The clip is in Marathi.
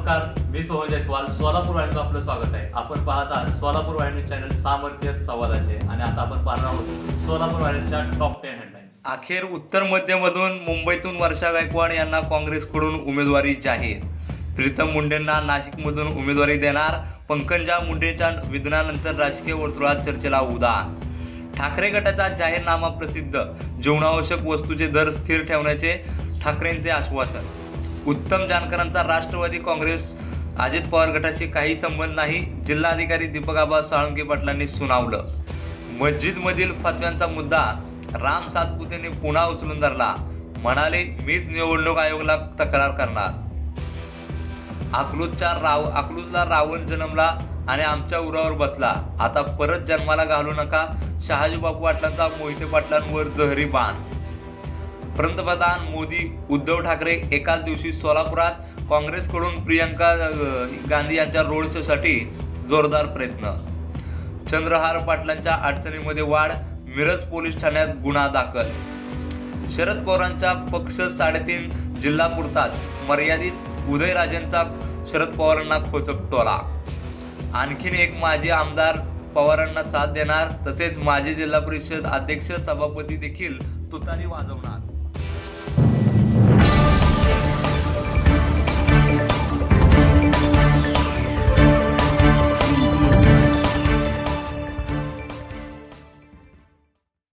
नमस्कार, मी सोहन जयस्वाल. सोलापूर वाहिनीचं आपलं स्वागत आहे. आपण पाहत आहात सोलापूर वाहिनी चॅनल सामर्थ्य संवादाचे आणि आता आपण पाहणार आहोत सोलापूर वाहिनीच्या टॉप 10 हेडलाईन्स. अखेर उत्तर मध्यमधून मुंबईतून वर्षा गायकवाड यांना काँग्रेसकडून उमेदवारी जाहीर. प्रीतम मुंडेंना नाशिकमधून उमेदवारी देणार. पंकजा मुंडेंच्या निधनानंतर राजकीय वर्तुळात चर्चेला उधाण. ठाकरे गटाचा जाहीरनामा प्रसिद्ध. जीवनावश्यक वस्तूचे दर स्थिर ठेवण्याचे ठाकरेंचे आश्वासन. उत्तम जानकरांचा राष्ट्रवादी काँग्रेस अजित पवार गटाशी काही संबंध नाही, जिल्हाधिकारी दीपक आबा साळुंके पाटलांनी सुनावलं. मस्जिदमधील फतव्यांचा मुद्दा राम सातपुतेंनी पुन्हा उचलून धरला. म्हणाले, मीच निवडणूक आयोगाला तक्रार करणार. अकलूजला रावण जन्मला आणि आमच्या उरावर बसला. आता परत जन्माला घालू नका. शहाजीबापू पाटलांचा मोहिते पाटलांवर जहरी बाण. पंतप्रधान मोदी उद्धव ठाकरे एकाच दिवशी सोलापुरात. काँग्रेसकडून प्रियंका गांधी यांच्या रोड शोसाठी जोरदार प्रयत्न. चंद्रहार पाटलांच्या अडचणीमध्ये वाढ. मिरज पोलीस ठाण्यात गुन्हा दाखल. शरद पवारांचा पक्ष 3.5 जिल्हापुरताच मर्यादित. उदयराजेंचा शरद पवारांना खोचक टोला. आणखीन एक माजी आमदार पवारांना साथ देणार, तसेच माजी जिल्हा परिषद अध्यक्ष सभापती देखील तुतारी वाजवणार.